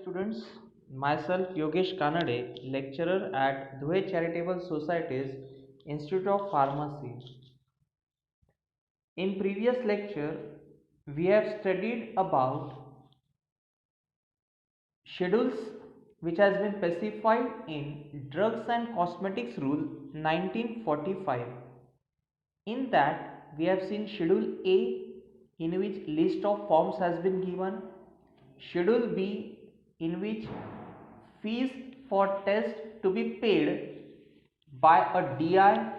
Students, myself Yogesh Kanade, lecturer at Dhuye Charitable Society's Institute of Pharmacy. In previous lecture, we have studied about schedules which has been specified in Drugs and Cosmetics Rule 1945. In that, we have seen Schedule A, in which list of forms has been given, Schedule B, in which fees for test to be paid by a DI,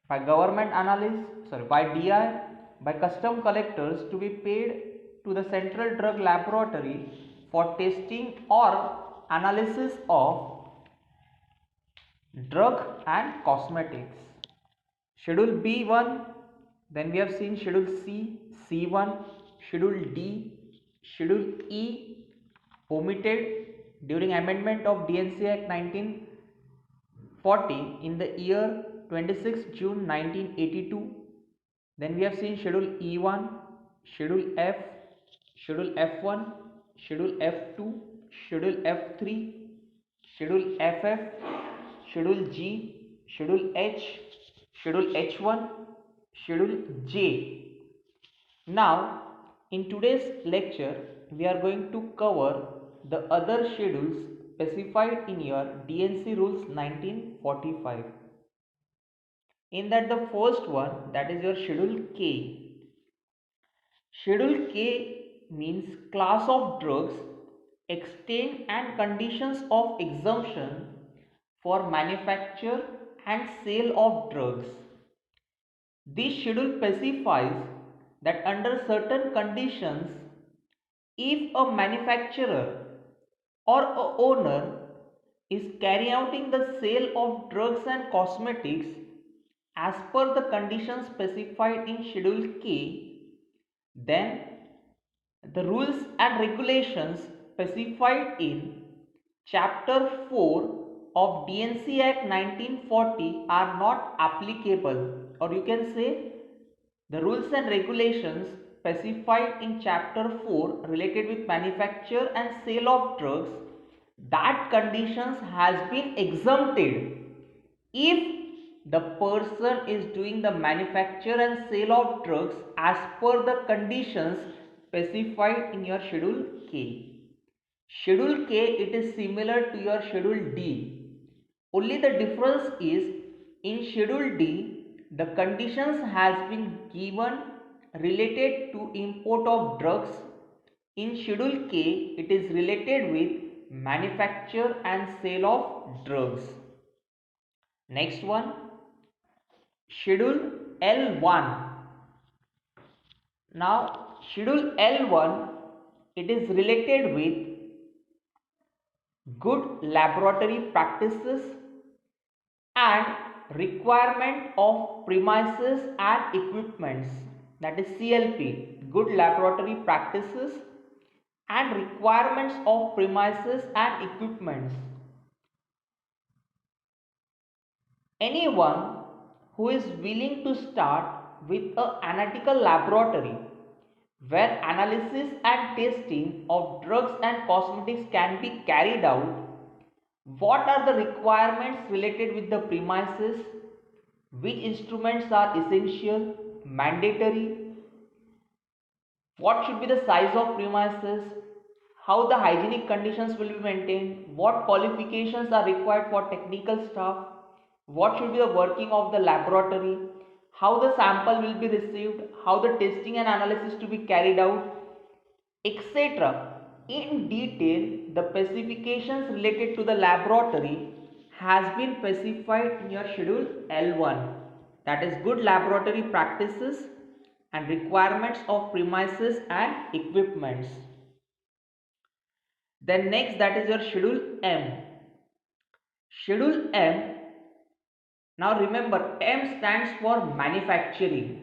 by government analysts, by DI, by custom collectors to be paid to the Central Drug Laboratory for testing or analysis of drug and cosmetics. Schedule B1, then we have seen Schedule C, C1, Schedule D, Schedule E omitted during amendment of DNC Act 1940 in the year 26 June 1982. Then we have seen Schedule E1, Schedule F, Schedule F1, Schedule F2, Schedule F3, Schedule FF, Schedule G, Schedule H, Schedule H1, Schedule J. Now, in today's lecture, we are going to cover the other schedules specified in your DNC Rules 1945. In that, the first one, that is your Schedule K. Schedule K means class of drugs, extent and conditions of exemption for manufacture and sale of drugs. This schedule specifies that under certain conditions, if a manufacturer or a owner is carrying out the sale of drugs and cosmetics as per the conditions specified in Schedule K, then the rules and regulations specified in Chapter 4 of DNC Act 1940 are not applicable, or you can say the rules and regulations specified in Chapter 4 related with manufacture and sale of drugs, that conditions has been exempted if the person is doing the manufacture and sale of drugs as per the conditions specified in your Schedule K. Schedule K, it is similar to your Schedule D. Only the difference is in Schedule D, the conditions has been given related to import of drugs. In Schedule K, it is related with manufacture and sale of drugs. Next one, Schedule L1. Now, Schedule L1, it is related with good laboratory practices and requirement of premises and equipments, that is CLP, good laboratory practices and requirements of premises and equipments. Anyone who is willing to start with an analytical laboratory where analysis and testing of drugs and cosmetics can be carried out, what are the requirements related with the premises, which instruments are essential, mandatory, what should be the size of premises, how the hygienic conditions will be maintained, what qualifications are required for technical staff, what should be the working of the laboratory, how the sample will be received, how the testing and analysis to be carried out, etc. In detail, the specifications related to the laboratory has been specified in your Schedule L1, that is good laboratory practices and requirements of premises and equipments. Then next, that is your Schedule M. Schedule M, now remember, M stands for manufacturing.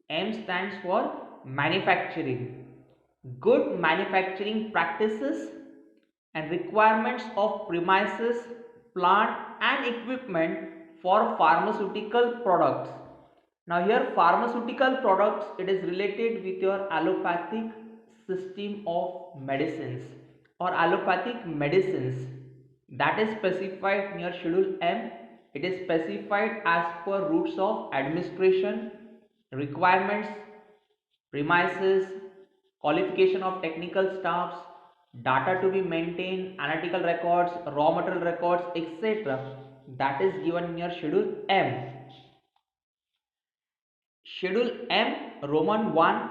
M stands for manufacturing. Good manufacturing practices and requirements of premises, plant and equipment for pharmaceutical products. Now here pharmaceutical products, it is related with your allopathic system of medicines. or allopathic medicines, that is specified near Schedule M. It is specified as per routes of administration, requirements, premises, qualification of technical staffs, data to be maintained, analytical records, raw material records, etc. That is given near Schedule M. Schedule M, Roman 1,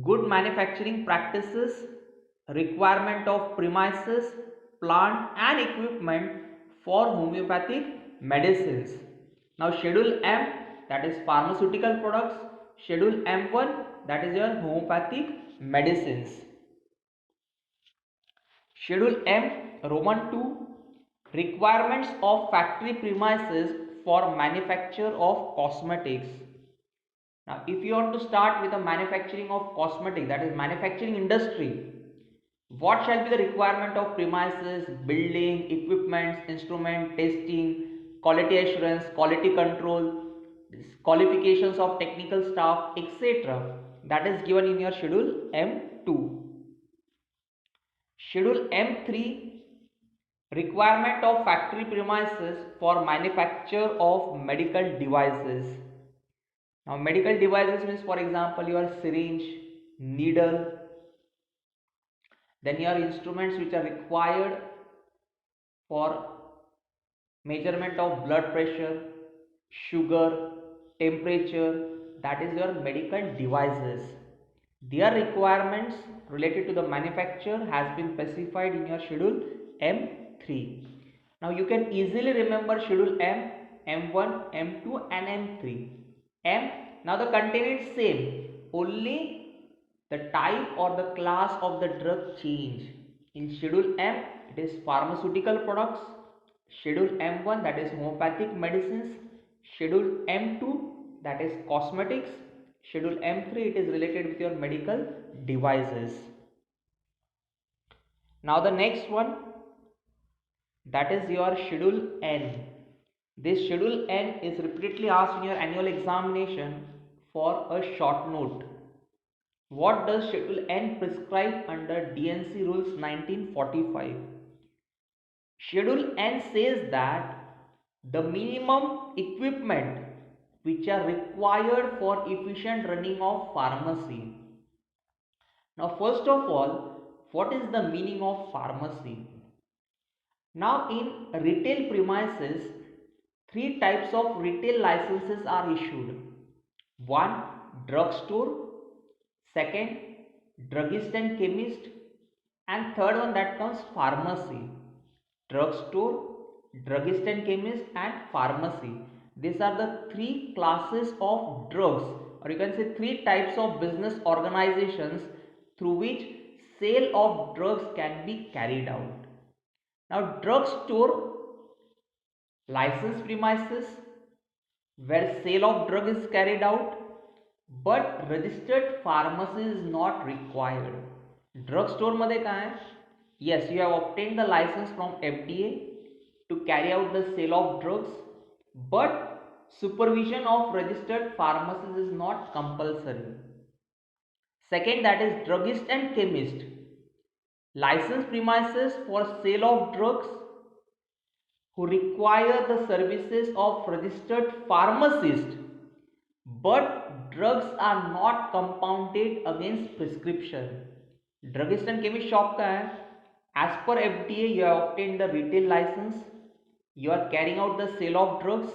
good manufacturing practices, requirement of premises, plant and equipment for homeopathic medicines. Now Schedule M, that is pharmaceutical products. Schedule M1, that is your homeopathic medicines. Schedule M, Roman 2, requirements of factory premises for manufacture of cosmetics. Now, if you want to start with the manufacturing of cosmetic, that is manufacturing industry, what shall be the requirement of premises, building, equipments, instrument, testing, quality assurance, quality control, qualifications of technical staff, etc. That is given in your Schedule M2. Schedule M3, requirement of factory premises for manufacture of medical devices. Now medical devices means, for example, your syringe, needle, then your instruments which are required for measurement of blood pressure, sugar, temperature, that is your medical devices. Their requirements related to the manufacture has been specified in your Schedule M3. Now you can easily remember Schedule M, M1, M2 and M3. M, now the content is same, only the type or the class of the drug change. In Schedule M, it is pharmaceutical products. Schedule M1, that is homeopathic medicines. Schedule M2, that is cosmetics. Schedule M3, it is related with your medical devices. Now the next one, that is your Schedule N. This Schedule N is repeatedly asked in your annual examination for a short note. What does Schedule N prescribe under DNC Rules 1945? Schedule N says that the minimum equipment which are required for efficient running of pharmacy. Now first of all, what is the meaning of pharmacy? Now in retail premises, three types of retail licenses are issued. One, drugstore. Second, druggist and chemist. And third one, that comes pharmacy. Drugstore, druggist and chemist and pharmacy. These are the three classes of drugs, or you can say three types of business organizations through which sale of drugs can be carried out. Now drugstore, licensed premises where sale of drug is carried out, but registered pharmacy is not required. Drugstore मध्ये काय आहे? Yes, you have obtained the license from FDA to carry out the sale of drugs, but supervision of registered pharmacies is not compulsory. Second, that is druggist and chemist. Licensed premises for sale of drugs who require the services of registered pharmacist, but drugs are not compounded against prescription. Druggist and chemist shop का है? As per FDA, you have obtained the retail license, you are carrying out the sale of drugs,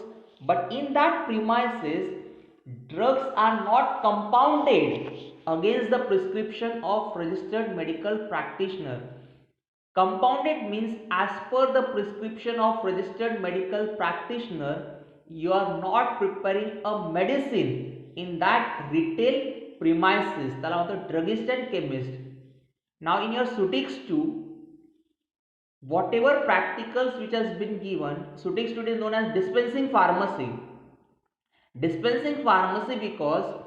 but in that premises, drugs are not compounded against the prescription of registered medical practitioner. Compounded means as per the prescription of registered medical practitioner, you are not preparing a medicine in that retail premises. त्याला होतं druggist and chemist. Now in your SUTIX 2, whatever practicals which has been given, SUTIX 2 is known as dispensing pharmacy. Dispensing pharmacy because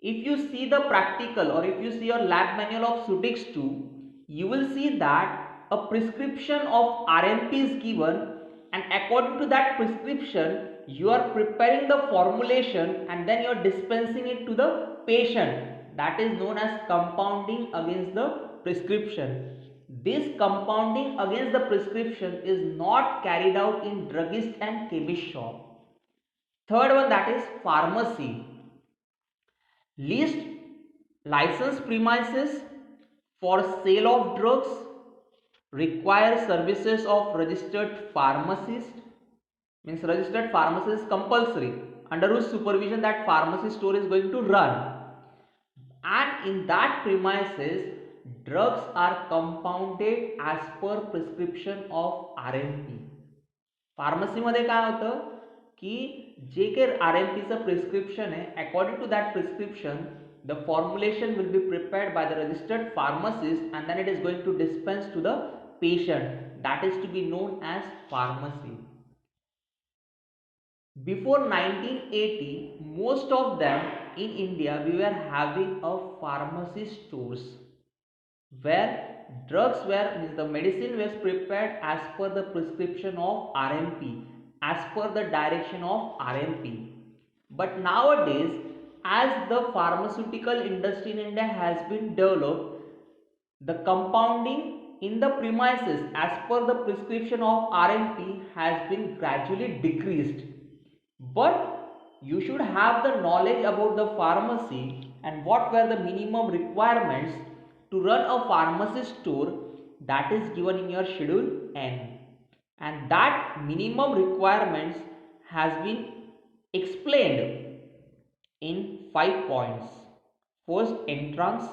if you see the practical or if you see your lab manual of SUTIX 2, you will see that a prescription of RMP is given, and according to that prescription you are preparing the formulation and then you are dispensing it to the patient. That is known as compounding against the prescription. this compounding against the prescription is not carried out in druggist and chemist shop. Third one, that is pharmacy. List licensed premises for sale of drugs require services of registered pharmacist. Means registered pharmacist is compulsory, under whose supervision that pharmacy store is going to run. And in that premises, drugs are compounded as per prescription of RMP. Pharmacy मध्ये काय होतं की जे काही RMPचं prescription आहे, according to that prescription the formulation will be prepared by the registered pharmacist and then it is going to dispense to the patient. That is to be known as pharmacy. Before 1980, most of them in India we were having a pharmacy stores where drugs were, means the medicine was prepared as per the prescription of RMP, as per the direction of RMP. But nowadays, as the pharmaceutical industry in India has been developed, the compounding in the premises as per the prescription of RMP has been gradually decreased. But you should have the knowledge about the pharmacy and what were the minimum requirements to run a pharmacy store, that is given in your schedule N. And that minimum requirements has been explained in 5 points. First, entrance.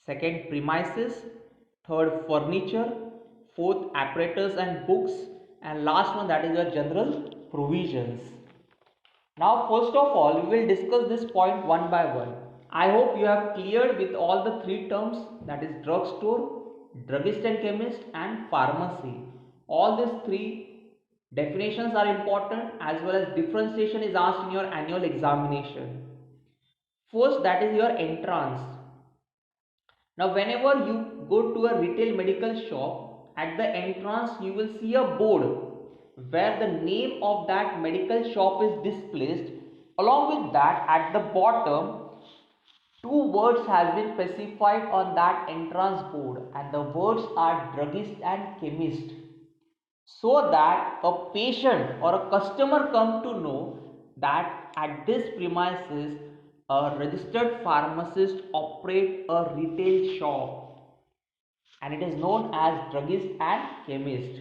Second, premises. Third, furniture. Fourth, apparatus and books. And last one, that is your general provisions. Now, first of all, we will discuss this point one by one. I hope you have cleared with all the three terms, that is drugstore, druggist and chemist, and pharmacy. All these three definitions are important, as well as differentiation is asked in your annual examination. First, that is your entrance. Now, whenever you go to a retail medical shop, at the entrance you will see a board where the name of that medical shop is displayed. Along with that, at the bottom, two words has been specified on that entrance board, and the words are druggist and chemist, so that a patient or a customer come to know that at this premises a registered pharmacist operate a retail shop, and it is known as druggist and chemist.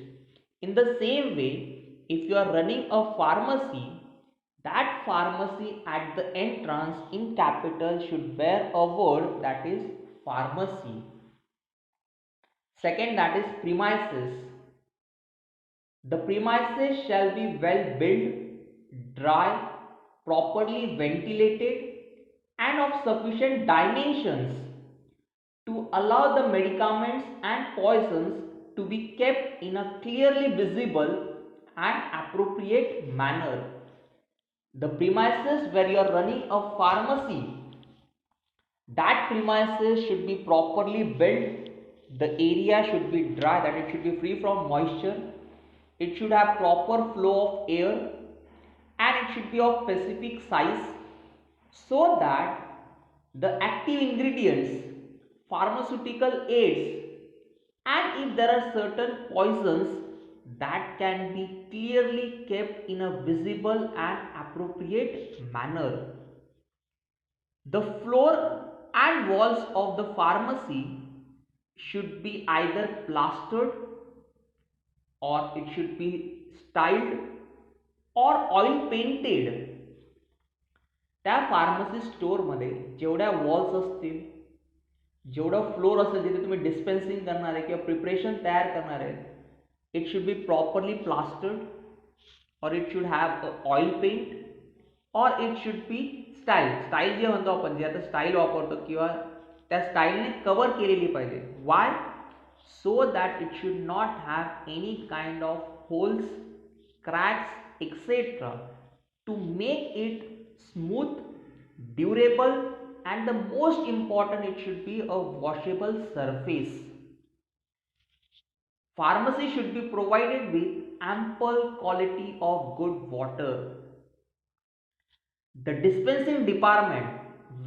In the same way, if you are running a pharmacy, that pharmacy at the entrance in capital should bear a word, that is pharmacy. Second, that is premises. The premises shall be well built, dry, properly ventilated, and of sufficient dimensions to allow the medicaments and poisons to be kept in a clearly visible and appropriate manner. The premises where you are running a pharmacy, that premises should be properly built. The area should be dry, that it should be free from moisture. It should have proper flow of air, and it should be of specific size, so that the active ingredients, pharmaceutical aids, and if there are certain poisons, that can be clearly kept in a visible and appropriate manner. The floor and walls of the pharmacy should be either plastered, or it should be styled or oil painted. त्या pharmacy स्टोअरमध्ये जेवढ्या walls असतील, जेवढा floor असेल जिथे तुम्ही डिस्पेन्सिंग करणार आहे किंवा प्रिपरेशन तयार करणार आहे, it should be properly plastered, और it should have oil paint, और इट शुड बी स्टाईल जे म्हणतो आपण, जे आता स्टाईल वापरतो किंवा त्या स्टाईलने कवर केलेली पाहिजे. Why? So that it should not have any kind of holes, cracks etcetera, to make it smooth, durable, and the most important, it should be a washable surface. Pharmacy should be provided with ample quality of good water. The dispensing department,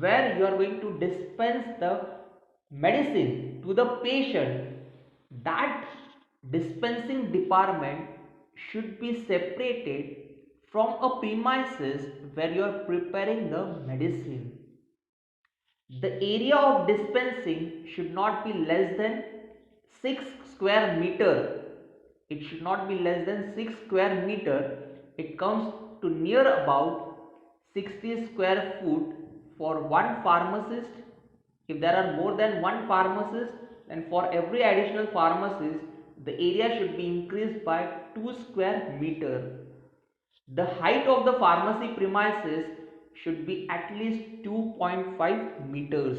where you are going to dispense the medicine to the patient, that dispensing department should be separated from a premises where you are preparing the medicine. The area of dispensing should not be less than 6 square meter. It should not be less than 6 square meter. It comes to near about 60 square foot for one pharmacist. If there are more than one pharmacist, then for every additional pharmacist, the area should be increased by 2 square meter. The height of the pharmacy premises should be at least 2.5 meters.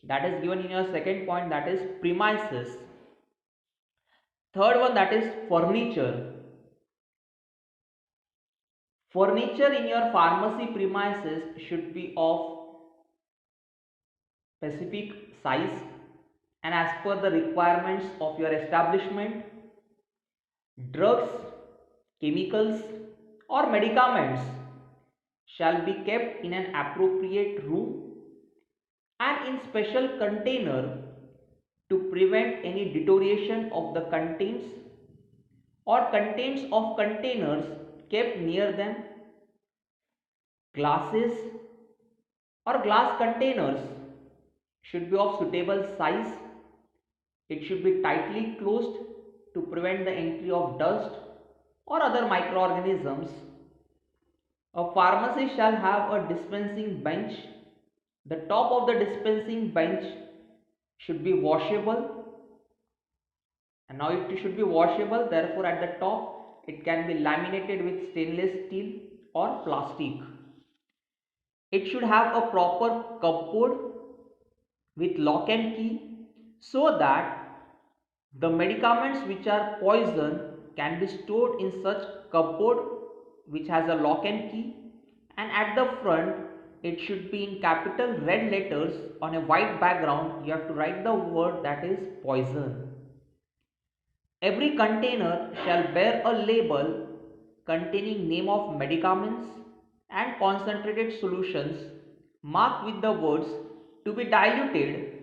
That is given in your second point, that is premises. Third one, that is furniture. Furniture in your pharmacy premises should be of specific size and as per the requirements of your establishment. Drugs, chemicals or medicaments shall be kept in an appropriate room and in special container to prevent any deterioration of the contents or contents of containers kept near them. Glasses or glass containers should be of suitable size. It should be tightly closed to prevent the entry of dust or other microorganisms. A pharmacy shall have a dispensing bench. The top of the dispensing bench should be washable, and now it should be washable, therefore at the top it can be laminated with stainless steel or plastic. It should have a proper cupboard with lock and key so that the medicaments which are poison can be stored in such cupboard which has a lock and key, and at the front it should be in capital red letters on a white background. You have to write the word that is poison. Every container shall bear a label containing name of medicaments and concentrated solutions marked with the words to be diluted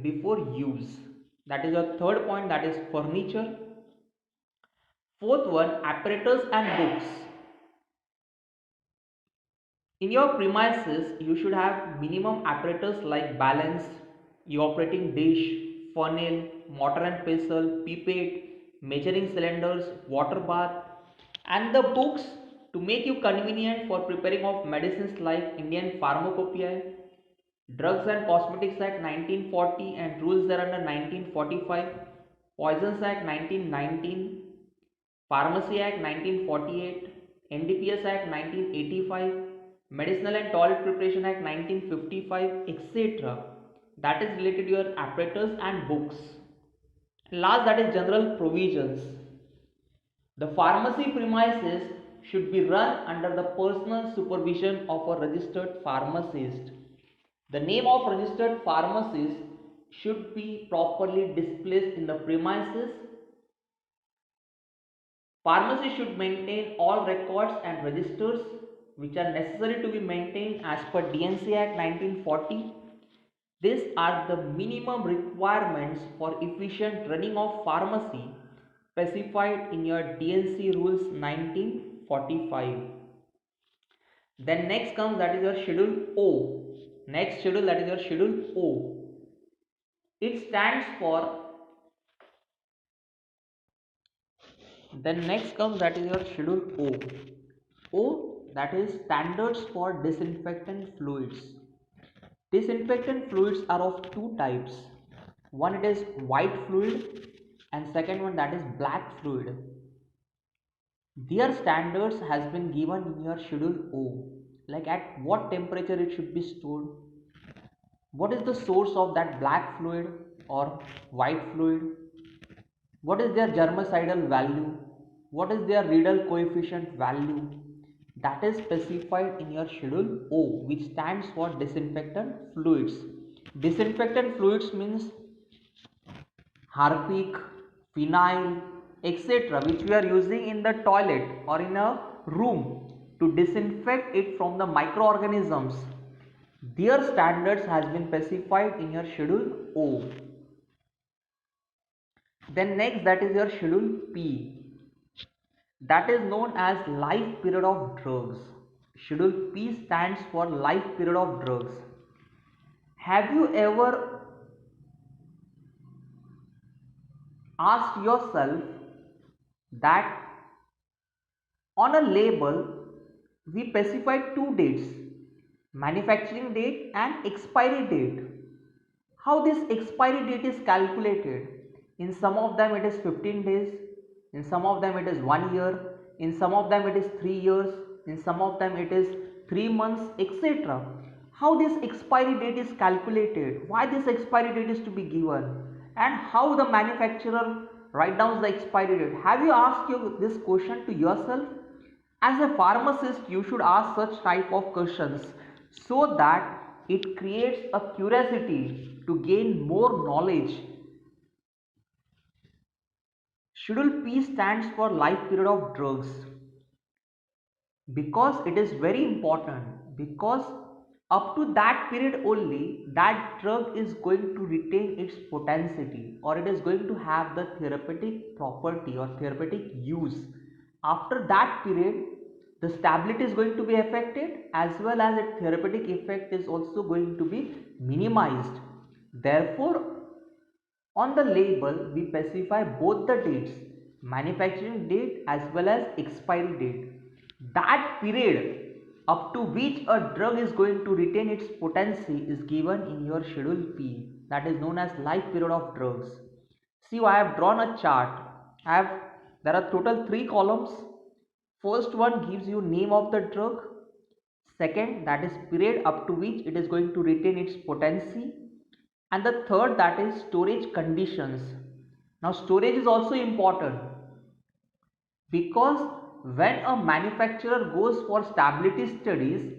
before use. That is your third point, that is furniture. Fourth one, apparatus and books. In your premises, you should have minimum apparatus like balance, evaporating dish, funnel, mortar and pestle, pipette, measuring cylinders, water bath, and the books to make you convenient for preparing of medicines like Indian Pharmacopoeia, Drugs and Cosmetics Act 1940 and rules thereunder 1945, Poisons Act 1919, Pharmacy Act 1948, NDPS Act 1985, Medicinal and Toilet Preparation Act 1955, etc. That is related to your apparatus and books. Last, that is general provisions. The pharmacy premises should be run under the personal supervision of a registered pharmacist. The name of registered pharmacist should be properly displayed in the premises. Pharmacy should maintain all records and registers which are necessary to be maintained as per DNC Act 1940. These are the minimum requirements for efficient running of pharmacy specified in your DNC rules 1945. Then next comes, that is your schedule O. Next schedule, that is your schedule O. It stands for, then next comes, that is your schedule O. O, that is standards for disinfectant fluids. Disinfectant fluids are of two types. One, it is white fluid, and second one, that is black fluid. Their standards has been given in your schedule O, like at what temperature it should be stored, what is the source of that black fluid or white fluid, what is their germicidal value, what is their Riedel coefficient value. That is specified in your schedule O, which stands for disinfectant fluids. Disinfectant fluids means Harpic, phenyl, etc., which we are using in the toilet or in a room to disinfect it from the microorganisms. Their standards has been specified in your schedule O. Then next, that is your schedule P, that is known as life period of drugs. Schedule P stands for life period of drugs. Have you ever asked yourself that on a label we specify two dates, manufacturing date and expiry date? How this expiry date is calculated? In some of them it is 15 days, in some of them it is 1 year, in some of them it is 3 years, in some of them it is 3 months, etc. How this expiry date is calculated, why this expiry date is to be given, and how the manufacturer write down the expiry date? Have you asked this question to yourself? As a pharmacist, you should ask such type of questions so that it creates a curiosity to gain more knowledge. Schedule P stands for life period of drugs because it is very important, because up to that period only that drug is going to retain its potency, or it is going to have the therapeutic property or therapeutic use. After that period, the stability is going to be affected, as well as its therapeutic effect is also going to be minimized. Therefore, on the label we specify both the dates, manufacturing date as well as expiry date. That period up to which a drug is going to retain its potency is given in your schedule P, that is known as life period of drugs. See, I have drawn a chart. There are total 3 columns. First one gives you name of the drug. Second, that is period up to which it is going to retain its potency, and the third, that is storage conditions. Now storage is also important, because when a manufacturer goes for stability studies,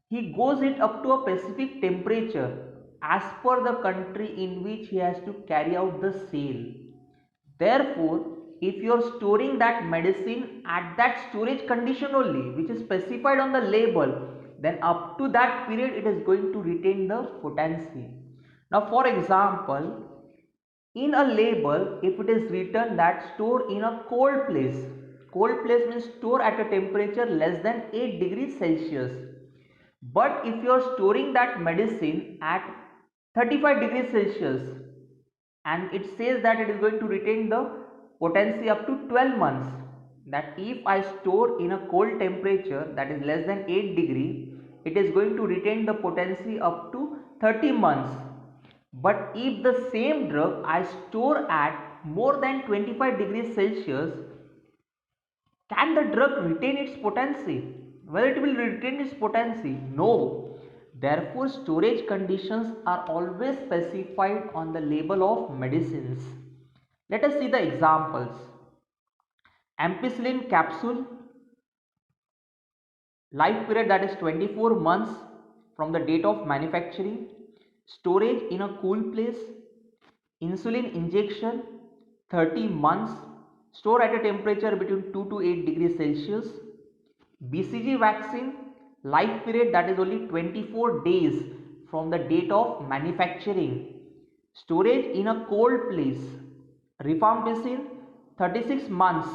he goes it up to a specific temperature as per the country in which he has to carry out the sale. Therefore, if you are storing that medicine at that storage condition only which is specified on the label, then up to that period it is going to retain the potency. Now for example, in a label, if it is written that store in a cold place means store at a temperature less than 8 degrees Celsius. But if you are storing that medicine at 35 degrees Celsius and it says that it is going to retain the potency up to 12 months, that if I store in a cold temperature that is less than 8 degree, it is going to retain the potency up to 30 months. But if the same drug I store at more than 25 degrees Celsius, can the drug retain its potency? Well, it will retain its potency. No. Therefore, storage conditions are always specified on the label of medicines. Let us see the examples. Ampicillin capsule, life period that is 24 months from the date of manufacturing, storage in a cool place. Insulin injection, 30 months, store at a temperature between 2 to 8 degrees Celsius. BCG vaccine, life period that is only 24 days from the date of manufacturing, storage in a cold place. Rifampicin, 36 months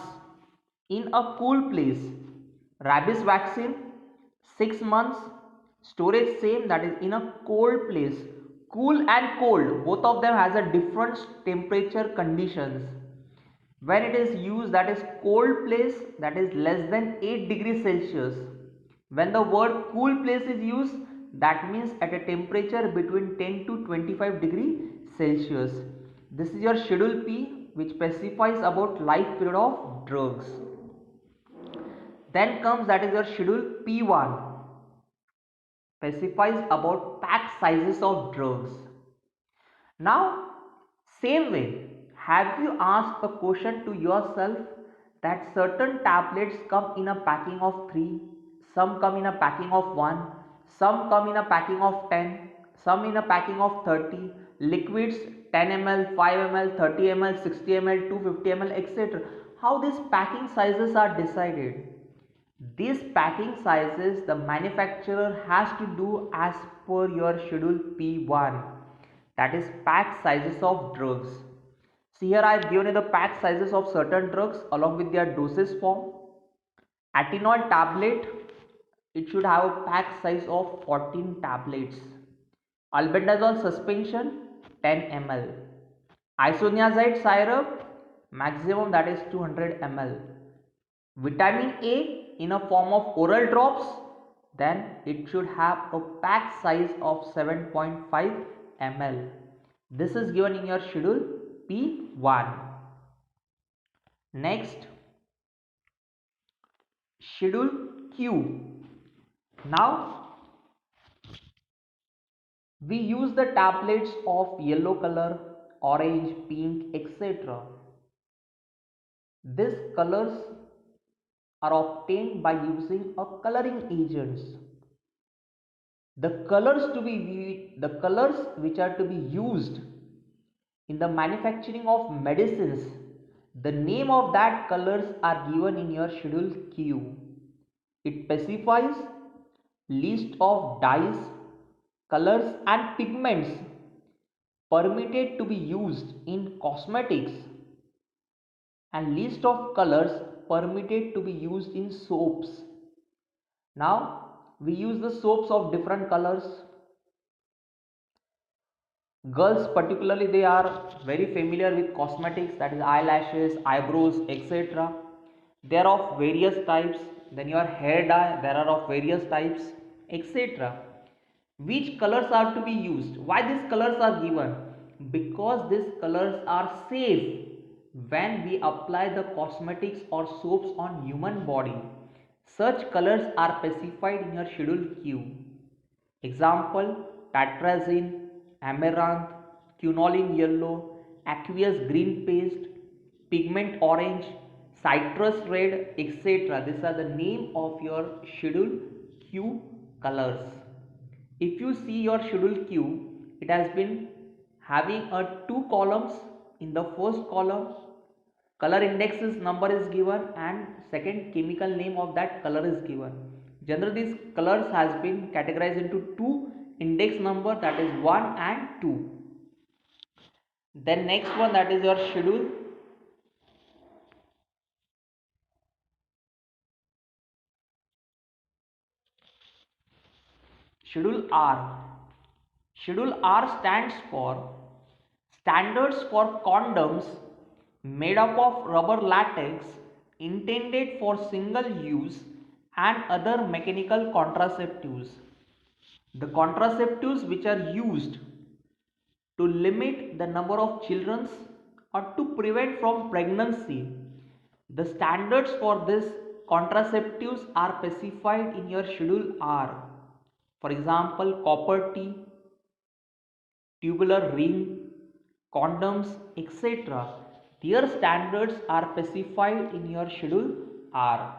in a cool place. Rabies vaccine, 6 months, storage same, that is in a cold place. Cool and cold, both of them has a different temperature conditions. When it is used, that is cold place, that is less than 8 degrees Celsius. When the word cool place is used, that means at a temperature between 10 to 25 degree Celsius. This is your schedule P, which specifies about life period of drugs. Then comes, that is your schedule P1, specifies about pack sizes of drugs. Now, same way, have you asked a question to yourself that certain tablets come in a packing of 3, some come in a packing of 1, some come in a packing of 10, some in a packing of 30, liquids 10 ml, 5 ml, 30 ml, 60 ml, 250 ml, etc. How these packing sizes are decided? These packing sizes the manufacturer has to do as per your schedule P1, that is pack sizes of drugs. See here I have given you the pack sizes of certain drugs along with their dosage form. Atenolol tablet, it should have a pack size of 14 tablets. Albendazole suspension 10 ml. Isoniazid syrup maximum that is 200 ml. Vitamin A in a form of oral drops, then it should have a pack size of 7.5 ml. This is given in your schedule P1. Next, schedule Q. Now we use the tablets of yellow color, orange, pink, etc. These colors are obtained by using a coloring agents. The colors which are to be used in the manufacturing of medicines, the name of that colors are given in your schedule Q. It specifies list of dyes, colors and pigments permitted to be used in cosmetics and list of colors permitted to be used in soaps. Now we use the soaps of different colors. Girls particularly, they are very familiar with cosmetics, that is eyelashes, eyebrows, etc. They are of various types. Then your hair dye, there are of various types, etc. Which colors are to be used? Why these colors are given? Because these colors are safe when we apply the cosmetics or soaps on human body. Such colors are specified in your schedule Q. Example: Tartrazine, Amaranth, Quinoline yellow, aqueous green paste, pigment orange, citrus red, etc. These are the name of your schedule Q colors. If you see your schedule Q, it has been having a two columns. In the first column, color indexes number is given and second chemical name of that color is given. Generally these colors has been categorized into two index number, that is 1 and 2. Then next one, that is your schedule R. Schedule R stands for standards for condoms made up of rubber latex intended for single use and other mechanical contraceptives. The contraceptives which are used to limit the number of children or to prevent from pregnancy. The standards for this contraceptives are specified in your schedule R. For example, copper T, tubular ring, condoms, etc. Their standards are specified in your schedule R.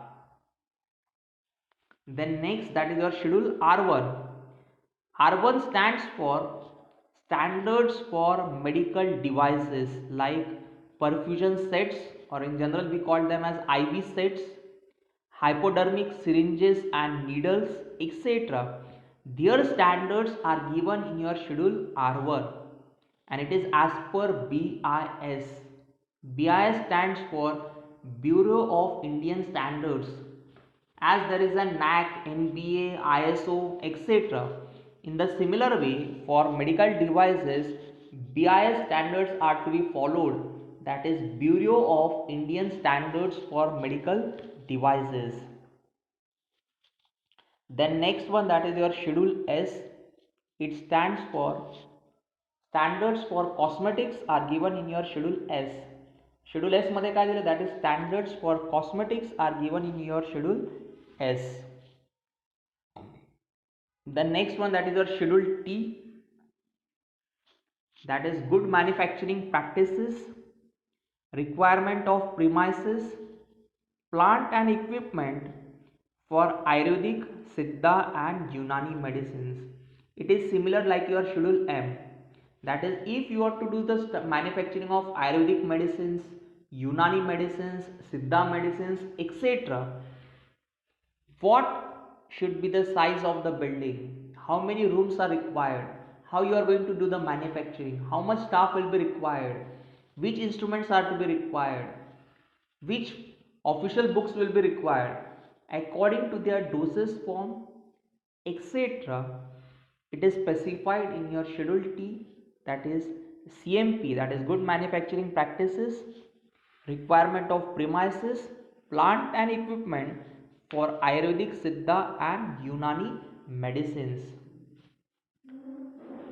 Then next, that is your schedule R1. R1 stands for standards for medical devices like perfusion sets, or in general we call them as IV sets, hypodermic syringes and needles, etc. Their standards are given in your schedule R1 and it is as per BIS. BIS stands for Bureau of Indian Standards. As there is a NAC, NBA, ISO, etc. In the similar way, for medical devices, BIS standards are to be followed, that is Bureau of Indian Standards for Medical Devices. Then next one, that is your schedule S. It stands for standards for cosmetics are given in your schedule S. Schedule S मध्ये काय दिलं, that is standards for cosmetics are given in your schedule S. The next one, that is your schedule T, that is good manufacturing practices, requirement of premises, plant and equipment for Ayurvedic, Siddha and Unani medicines. It is similar like your schedule M, that is if you are to do the manufacturing of Ayurvedic medicines, Unani medicines, Siddha medicines, etc. What should be the size of the building? How many rooms are required? How you are going to do the manufacturing? How much staff will be required? which instruments are to be required, which official books will be required according to their dosage form, etc. It is specified in your schedule T, that is CMP, that is good manufacturing practices, requirement of premises, plant and equipment for Ayurvedic, Siddha and Unani medicines.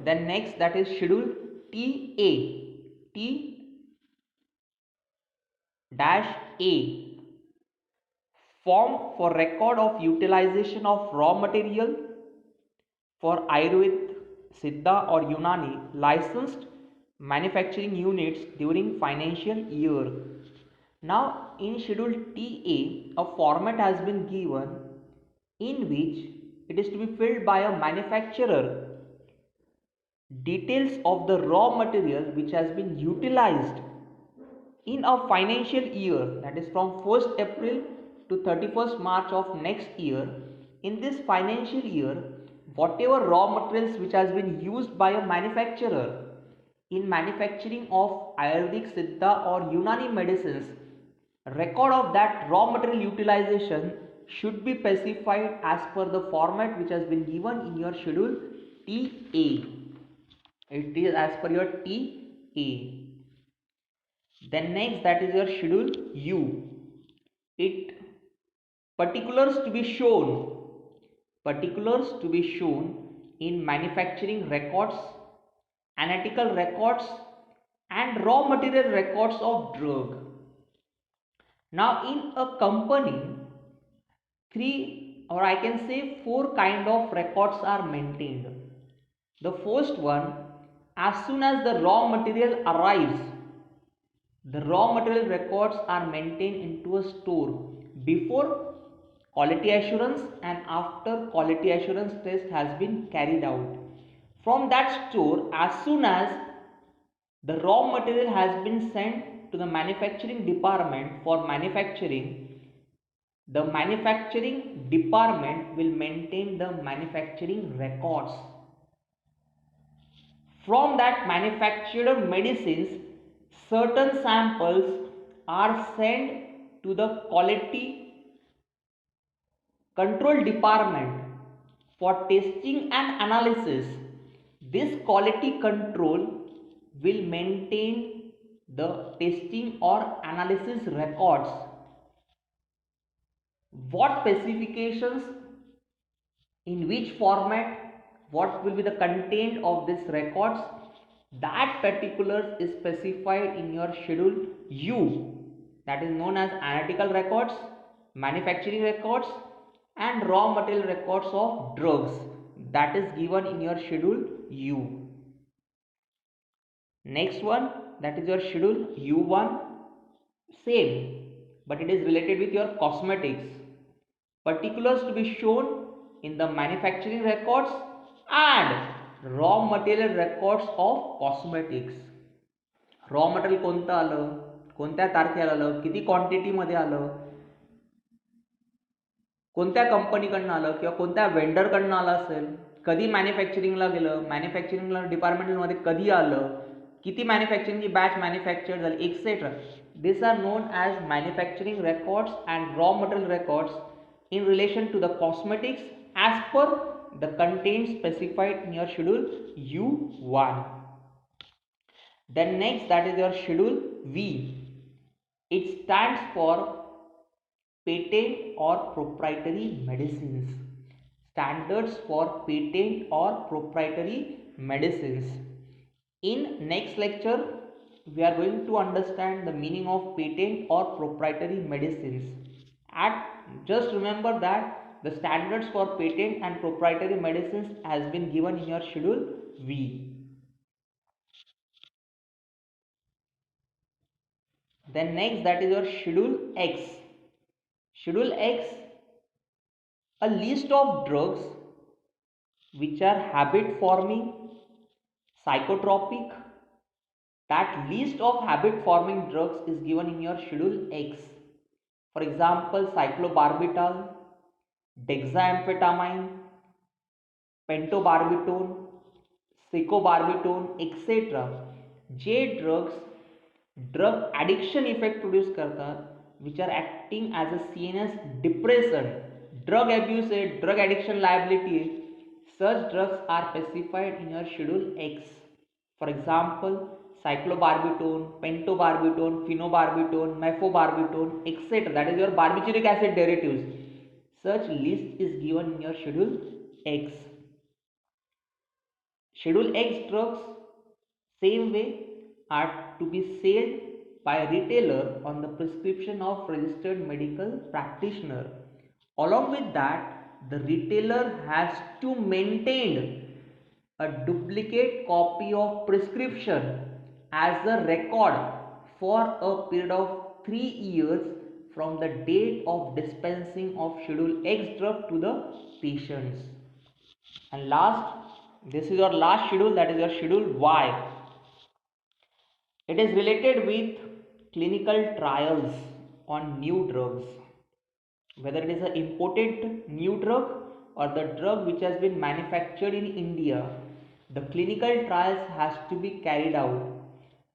Then next, that is schedule TA, T dash A, form for record of utilization of raw material for Ayurveda, Siddha or Unani licensed manufacturing units during financial year. Now in schedule TA, a format has been given in which it is to be filled by a manufacturer. Details of the raw material which has been utilized in a financial year, that is from 1st April to 31st March of next year. In this financial year, whatever raw materials which has been used by a manufacturer in manufacturing of Ayurvedic, Siddha or Unani medicines, record of that raw material utilization should be specified as per the format which has been given in your schedule TA. It is as per your TA. Then next, that is your schedule U. It particulars to be shown in manufacturing records, analytical records and raw material records of drug. Now in a company, three or I can say four kind of records are maintained. The first one, as soon as the raw material arrives, the raw material records are maintained into a store before quality assurance and after quality assurance test has been carried out. From that store, as soon as the raw material has been sent to the manufacturing department for manufacturing, the manufacturing department will maintain the manufacturing records. From that manufactured medicines, certain samples are sent to the quality control department for testing and analysis. This quality control will maintain the testing or analysis records. What specifications, in which format, what will be the content of this records, that particulars is specified in your schedule U, that is known as analytical records, manufacturing records and raw material records of drugs, that is given in your schedule U. Next one, that is your schedule U1, same, but it is related with your cosmetics. Particulars to be shown in the manufacturing records and raw material records of cosmetics. Raw material कोणतं आलं, कोणत्या तारखेला आलं, किती क्वांटिटीमध्ये आलं, कोणत्या कंपनीकडनं आलं किंवा कोणत्या वेंडरकडनं आलं असेल, कधी मॅन्युफॅक्चरिंगला गेलं, मॅन्युफॅक्चरिंगला डिपार्टमेंटमध्ये कधी आलं, किती मॅन्युफॅक्चरिंगची बॅच मॅन्युफॅक्चर झाली, etcetera. This are known as manufacturing records and raw material records in relation to the cosmetics as per the content specified in your schedule U1. Then next, that is your schedule V. It stands for patent or proprietary medicines. Standards for patent or proprietary medicines. In next lecture, we are going to understand the meaning of patent or proprietary medicines. Just remember that the standards for patent and proprietary medicines has been given in your schedule V. Then next, that is your schedule X. Schedule X, a list of drugs which are habit forming, psychotropic. That list of habit forming drugs is given in your schedule X. For example, cyclobarbital, dexamphetamine, pentobarbital, secobarbital, etc. जे drugs drug addiction effect produce करतात, which are acting as a CNS depressant. Drug abuse आहे, drug addiction liability आहे. Such drugs are specified in your Schedule X. For example, cyclobarbitone, pentobarbital, phenobarbital, methylbarbital, etc. That is your barbituric acid derivatives. Such list is given in your Schedule X. Schedule X drugs, same way, are to be sold by a retailer on the prescription of registered medical practitioner. Along with that, the retailer has to maintain a duplicate copy of prescription as a record for a period of 3 years from the date of dispensing of Schedule X drug to the patients. And last, this is your last schedule, that is your Schedule Y. It is related with clinical trials on new drugs, whether it is an imported new drug or the drug which has been manufactured in India. The clinical trials has to be carried out.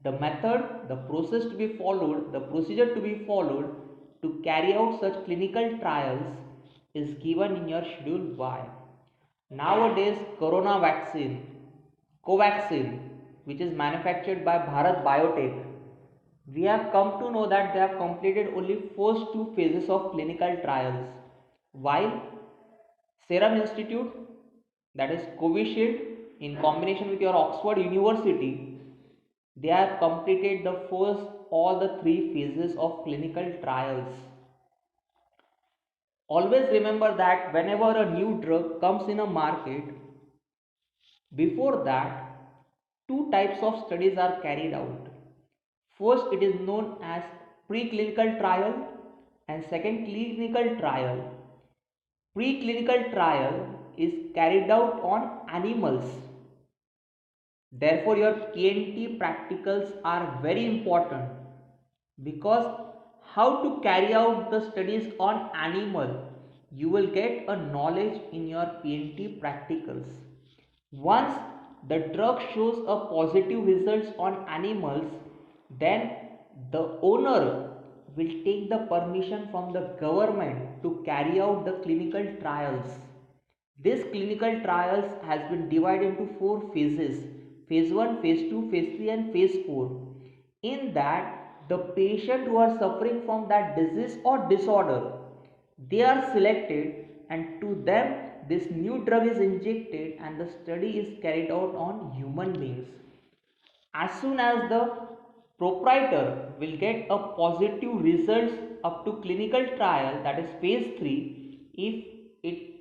The method, the process to be followed, the procedure to be followed to carry out such clinical trials is given in your Schedule Y. Nowadays, corona vaccine, Covaxin, which is manufactured by Bharat Biotech, we have come to know that they have completed only first two phases of clinical trials, while Serum Institute, that is Covishield, in combination with your Oxford University, they have completed the first all the three phases of clinical trials. Always remember that whenever a new drug comes in a market, before that, two types of studies are carried out. First, it is known as preclinical trial, and second, clinical trial. Preclinical trial is carried out on animals. Therefore, your PNT practicals are very important, because how to carry out the studies on animal, you will get a knowledge in your PNT practicals. Once the drug shows a positive results on animals, then the owner will take the permission from the government to carry out the clinical trials. This clinical trials has been divided into four phases: phase 1, phase 2, phase 3 and phase 4. In that, the patient who are suffering from that disease or disorder, they are selected, and to them this new drug is injected and the study is carried out on human beings. As soon as the proprietor will get a positive results up to clinical trial, that is phase 3, if it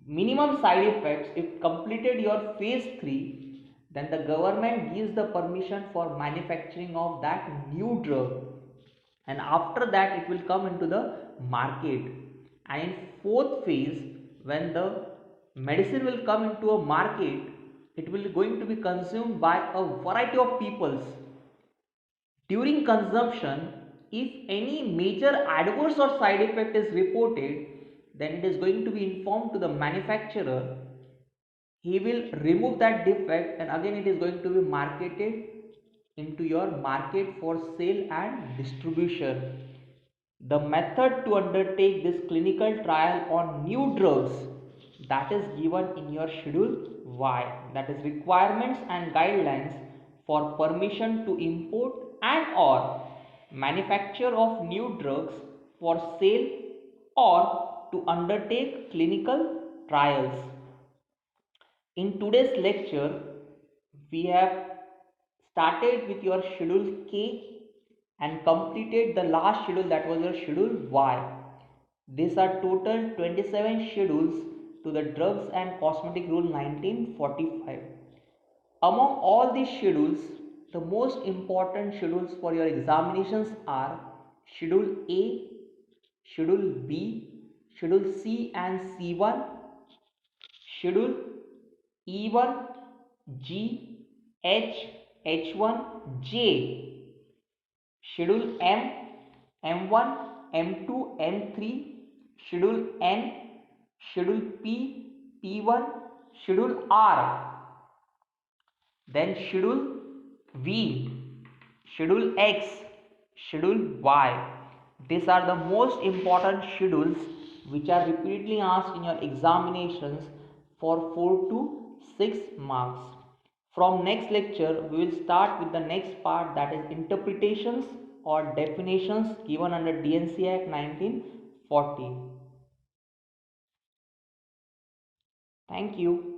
minimum side effects, if completed your phase 3, then the government gives the permission for manufacturing of that new drug, and after that it will come into the market. And in fourth phase, when the medicine will come into a market, it will going to be consumed by a variety of peoples. During consumption, if any major adverse or side effect is reported, then it is going to be informed to the manufacturer. He will remove that defect, and again it is going to be marketed into your market for sale and distribution. The method to undertake this clinical trial on new drugs, that is given in your Schedule Y, that is requirements and guidelines for permission to import and or manufacture of new drugs for sale or to undertake clinical trials. In today's lecture, we have started with your Schedule K and completed the last schedule, that was your Schedule Y. These are total 27 schedules to the Drugs and Cosmetic Rule 1945. Among all these schedules, the most important schedules for your examinations are Schedule A, Schedule B, Schedule C and C1, Schedule E1, G, H, H1, J, Schedule M, M1, M2, M3, Schedule N, Schedule P, P1, Schedule R, then Schedule V, Schedule X, Schedule Y. These are the most important schedules which are repeatedly asked in your examinations for 4 to 6 marks. From next lecture, we will start with the next part, that is interpretations or definitions given under DNC Act 1940. Thank you.